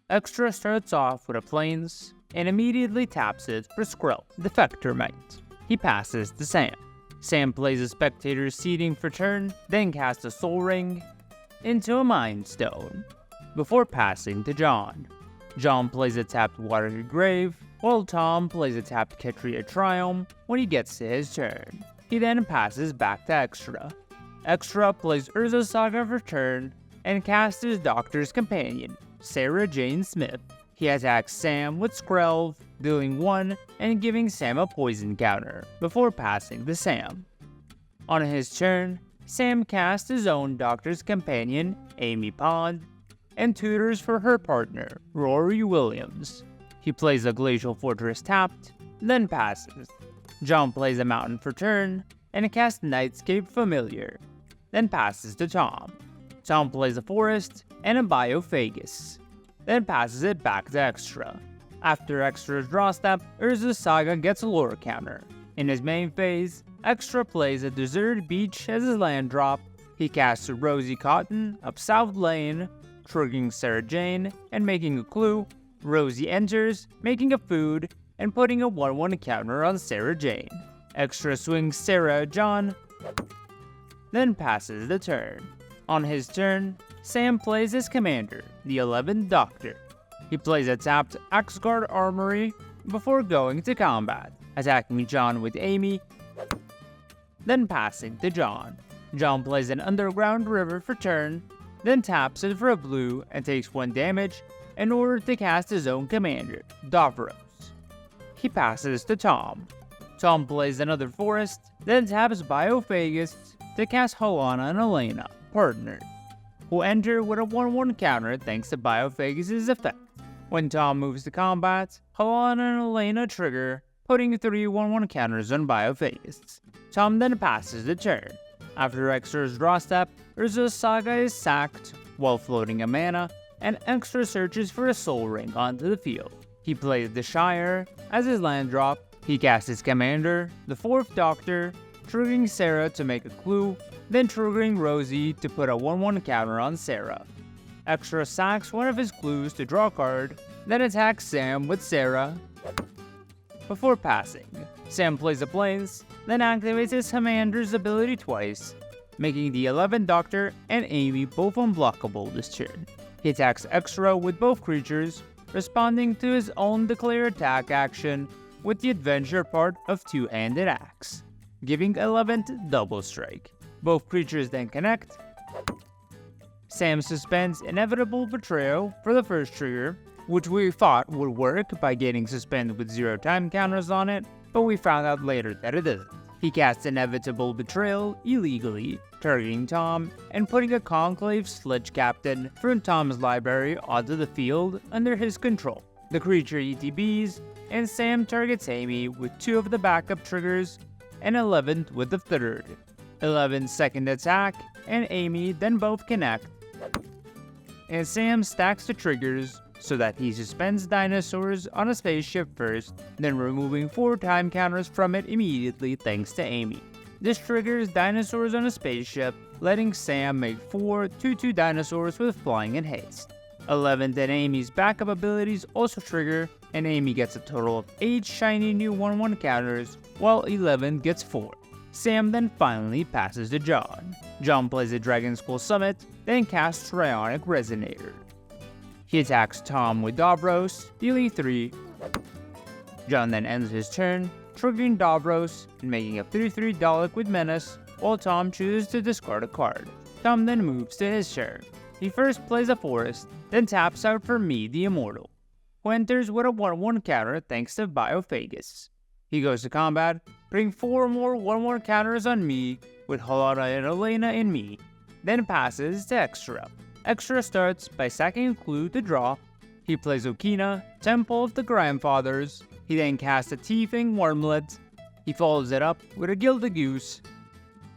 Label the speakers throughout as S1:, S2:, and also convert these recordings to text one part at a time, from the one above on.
S1: Extra starts off with a Plains and immediately taps it for Skrill, Defector Mite. He passes to Sam. Sam plays a Spectator's Seeding for turn, then casts a Soul Ring into a Mind Stone, before passing to John. John plays a tapped Watery Grave, while Tom plays a tapped Ketria Triumph when he gets to his turn. He then passes back to Extra. Extra plays Urza Saga for turn, and casts his Doctor's Companion, Sarah Jane Smith. He attacks Sam with Skrelv, dealing 1 and giving Sam a poison counter, before passing to Sam. On his turn, Sam casts his own Doctor's Companion, Amy Pond, and tutors for her partner, Rory Williams. He plays a Glacial Fortress tapped, then passes. John plays a Mountain for turn, and casts Nightscape Familiar, then passes to Tom. Tom plays a Forest and a Biophagus, then passes it back to Extra. After Extra's draw step, Urza's Saga gets a lore counter. In his main phase, Extra plays a Deserted Beach as his land drop. He casts a Rosie Cotton up South Lane, triggering Sarah Jane and making a clue. Rosie enters, making a food, and putting a 1/1 counter on Sarah Jane. Extra swings Sarah at John, then passes the turn. On his turn, Sam plays his commander, the 11th Doctor. He plays a tapped Axgard Armory before going to combat, attacking John with Amy, then passing to John. John plays an Underground River for turn, then taps it for a blue and takes 1 damage in order to cast his own commander, Davros. He passes to Tom. Tom plays another Forest, then taps Biophagus to cast Helana and Elena, partners, who enter with a 1/1 counter thanks to Biophagus' effect. When Tom moves to combat, Helana and Elena trigger, putting 3 1/1 counters on Biophagus. Tom then passes the turn. After Extra's draw step, Urza's Saga is sacked while floating a mana, and Extra searches for a Soul Ring onto the field. He plays the Shire as his land drop. He casts his commander, the 4th Doctor, triggering Sarah to make a clue, then triggering Rosie to put a 1/1 counter on Sarah. Extra sacks one of his clues to draw a card, then attacks Sam with Sarah before passing. Sam plays a Plains, then activates his commander's ability twice, making the 11th Doctor and Amy both unblockable this turn. He attacks Extra with both creatures, responding to his own declare attack action with the adventure part of Two-Handed Axe, giving 11th double strike. Both creatures then connect. Sam suspends Inevitable Betrayal for the first trigger, which we thought would work by getting suspended with 0 time counters on it, but we found out later that it doesn't. He casts Inevitable Betrayal illegally, targeting Tom, and putting a Conclave Sledge Captain from Tom's library onto the field under his control. The creature ETBs, and Sam targets Amy with 2 of the backup triggers, and 11th with the 3rd. 11's second attack, and Amy then both connect, and Sam stacks the triggers so that he suspends dinosaurs on a spaceship first, then removing 4 time counters from it immediately thanks to Amy. This triggers dinosaurs on a spaceship, letting Sam make 4 2/2 dinosaurs with flying and haste. 11th and Amy's backup abilities also trigger, and Amy gets a total of 8 shiny new 1/1 counters, while 11 gets 4. Sam then finally passes to John. John plays a Dragon Skull Summit, then casts Trionic Resonator. He attacks Tom with Davros, dealing 3. John then ends his turn, triggering Davros and making a 3/3 Dalek with Menace, while Tom chooses to discard a card. Tom then moves to his turn. He first plays a Forest, then taps out for me, the Immortal, who enters with a 1/1 counter thanks to Biophagus. He goes to combat, putting 4 more 1/1 counters on me with Helana and Elena in me, then passes to Extra. Extra starts by sacking a clue to draw. He plays Okina, Temple of the Grandfathers. He then casts a Teething Wormlet. He follows it up with a Gilded Goose,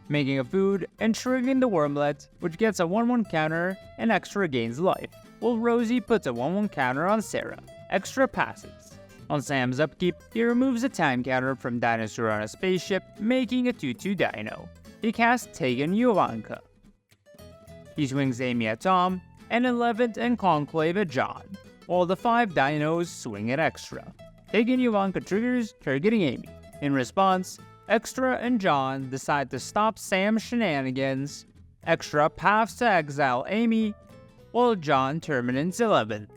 S1: making a food and triggering the Wormlet, which gets a 1/1 counter and Extra gains life, while Rosie puts a 1/1 counter on Sarah. Extra passes. On Sam's upkeep, he removes a time counter from Dinosaur on a spaceship, making a 2/2 Dino. He casts Tegan Yuvanka. He swings Amy at Tom, and 11th and Conclave at John. while the 5 dinos swing at Extra. Taking Ivanka triggers, targeting Amy. In response, Extra and John decide to stop Sam's shenanigans. Extra paths to exile Amy, while John terminates 11th.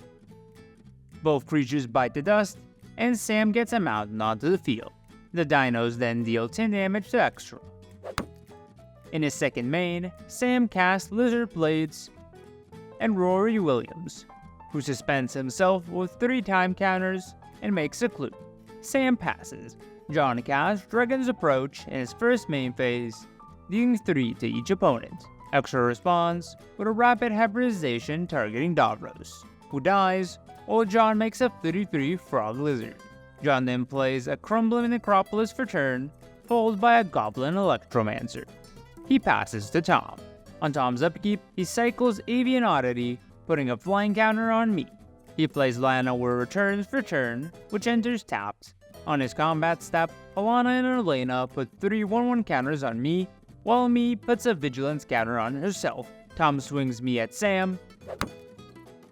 S1: Both creatures bite the dust, and Sam gets a mountain onto the field. The dinos then deal 10 damage to Extra. In his second main, Sam casts Lizard Blades and Rory Williams, who suspends himself with 3 time counters and makes a clue. Sam passes. John casts Dragon's Approach in his first main phase, dealing 3 to each opponent. Extra responds with a rapid hybridization targeting Davros, who dies, while John makes a 3/3 Frog Lizard. John then plays a Crumbling Necropolis for turn, followed by a Goblin Electromancer. He passes to Tom. On Tom's upkeep, he cycles Avian Oddity, putting a flying counter on me. He plays Llanowar Returns for turn, which enters tapped. On his combat step, Alana and Elena put 3 1/1 counters on me, while me puts a Vigilance counter on herself. Tom swings me at Sam,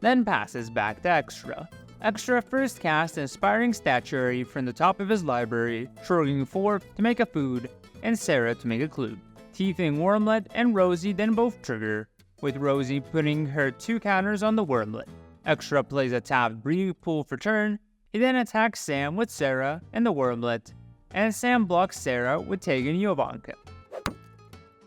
S1: then passes back to Extra. Extra first casts Inspiring Statuary from the top of his library, shrugging 4 to make a food, and Sarah to make a clue. Teething Wormlet and Rosie then both trigger, with Rosie putting her 2 counters on the Wormlet. Extra plays a tapped Breeding Pool for turn. He then attacks Sam with Sarah and the Wormlet, and Sam blocks Sarah with taking Ivanka.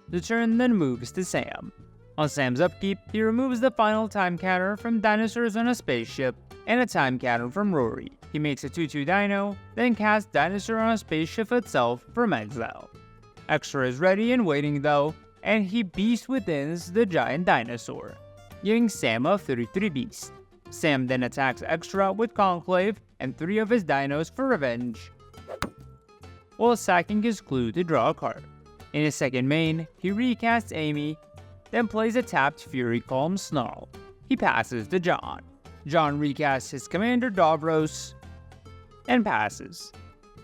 S1: The turn then moves to Sam. On Sam's upkeep, he removes the final time counter from Dinosaurs on a Spaceship and a time counter from Rory. He makes a 2/2 Dino, then casts Dinosaur on a Spaceship itself from exile. Extra is ready and waiting though, and he Beast Withins the giant dinosaur, giving Sam a 3/3 Beast. Sam then attacks Extra with Conclave and 3 of his dinos for revenge, while sacking his clue to draw a card. In his second main, he recasts Amy, then plays a tapped Fury Calm Snarl. He passes to John. John recasts his commander Davros and passes.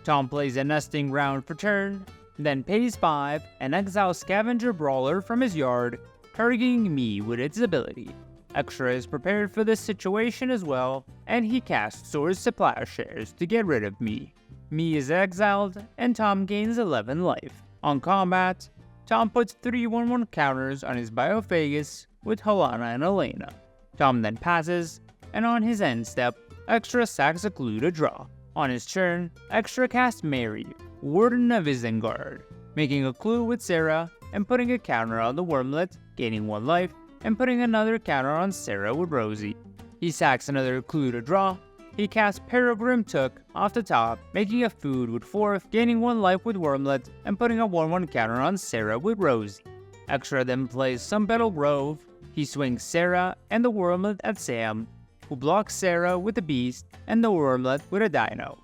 S1: Tom plays a Nesting Ground for turn, then pays 5 and exiles Scavenger Brawler from his yard, targeting me with its ability. Extra is prepared for this situation as well, and he casts Swords to Plowshares to get rid of me. Me is exiled, and Tom gains 11 life. On combat, Tom puts 3 1/1 counters on his Biophagus with Helana and Elena. Tom then passes, and on his end step, Extra sacks a clue to draw. On his turn, Extra casts Mary, Warden of Isengard, making a clue with Sarah and putting a counter on the Wormlet, gaining 1 life, and putting another counter on Sarah with Rosie. He sacks another clue to draw. He casts Peregrine Took off the top, making a food with 4th, gaining 1 life with Wormlet, and putting a 1/1 counter on Sarah with Rosie. Extra then plays Sunbattle Grove. He swings Sarah and the Wormlet at Sam, who blocks Sarah with a Beast and the Wormlet with a Dino.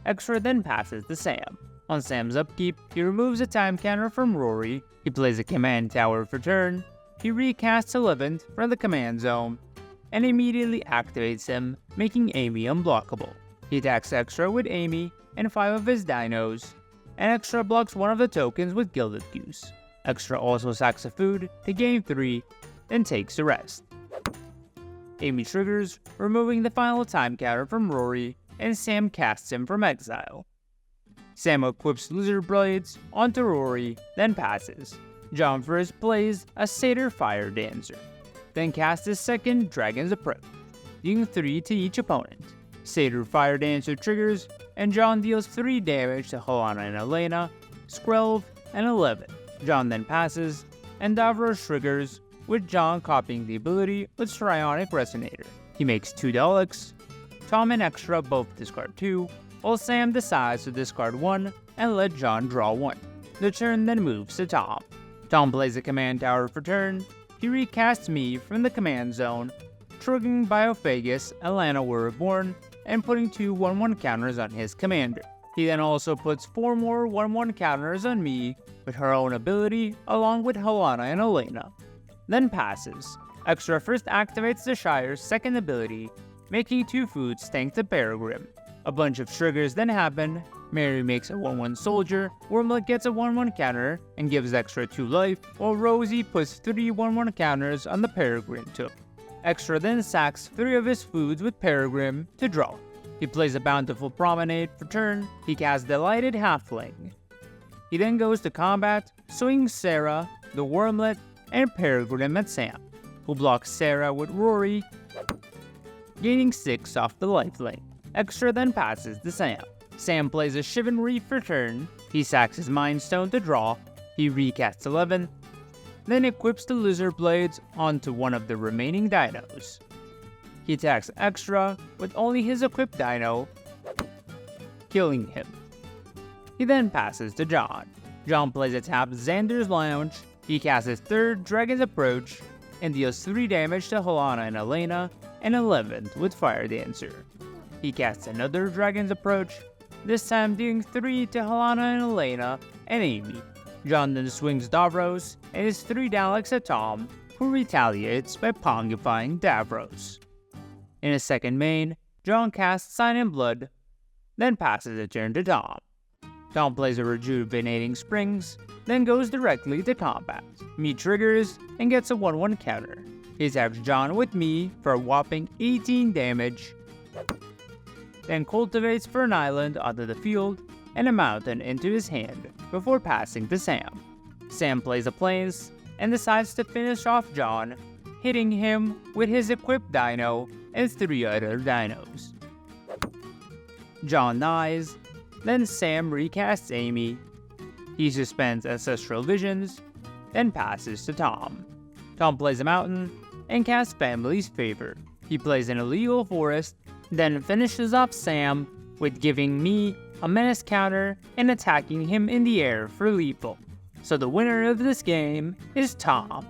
S1: Extra then passes to Sam. On Sam's upkeep, he removes a time counter from Rory. He plays a Command Tower for turn. He recasts 11th from the command zone, and immediately activates him, making Amy unblockable. He attacks Extra with Amy and 5 of his dinos, and Extra blocks 1 of the tokens with Gilded Goose. Extra also sacks a food to gain 3, then takes the rest. Amy triggers, removing the final time counter from Rory, and Sam casts him from exile. Sam equips Lizard Blades onto Rory, then passes. John first plays a Satyr Fire Dancer, then casts his second Dragon's Approach, dealing 3 to each opponent. Satyr Fire Dancer triggers, and John deals 3 damage to Helana and Elena, Skrelv, and 11. John then passes, and Davros triggers, with John copying the ability with Psionic Resonator. He makes 2 Daleks. Tom and Extra both discard 2, while Sam decides to discard 1 and let John draw 1. The turn then moves to Tom. Tom plays a Command Tower for turn. He recasts me from the command zone, triggering Biophagus and Llanowar Reborn, and putting 2 1/1 counters on his commander. He then also puts 4 more 1/1 counters on me with her own ability, along with Helana and Elena. Then passes. Extra first activates the Shire's second ability, making 2 foods thanks to Peregrine. A bunch of triggers then happen. Mary makes a 1/1 soldier, Wormlet gets a 1/1 counter and gives Extra 2 life, while Rosie puts 3 1/1 counters on the Peregrine Took. Extra then sacks 3 of his foods with Peregrine to draw. He plays a Bountiful Promenade for turn. He casts Delighted Halfling. He then goes to combat, swings Sarah, the Wormlet, and Peregrine at Sam, who blocks Sarah with Rory, gaining 6 off the lifelink. Extra then passes to Sam. Sam plays a Chivalry for turn. He sacks his Mind Stone to draw. He recasts 11th, then equips the Lizard Blades onto one of the remaining dinos. He attacks Extra with only his equipped dino, killing him. He then passes to John. John plays a tap Xander's Lounge. He casts his 3rd Dragon's Approach and deals 3 damage to Helena and Elena, and 11th with Fire Dancer. He casts another Dragon's Approach, this time dealing 3 to Helena and Elena and Amy. John then swings Davros and his 3 Daleks at Tom, who retaliates by pongifying Davros. In his second main, John casts Sign in Blood, then passes the turn to Tom. Tom plays a Rejuvenating Springs, then goes directly to combat. Me triggers and gets a 1/1 counter. He attacks John with me for a whopping 18 damage, then cultivates for an island onto the field and a mountain into his hand before passing to Sam. Sam plays a Plains and decides to finish off John, hitting him with his equipped dino and 3 other dinos. John dies, then Sam recasts Amy. He suspends Ancestral Visions, then passes to Tom. Tom plays a mountain and casts Family's Favor. He plays an illegal forest, then finishes off Sam with giving me a menace counter and attacking him in the air for lethal. So the winner of this game is Tom.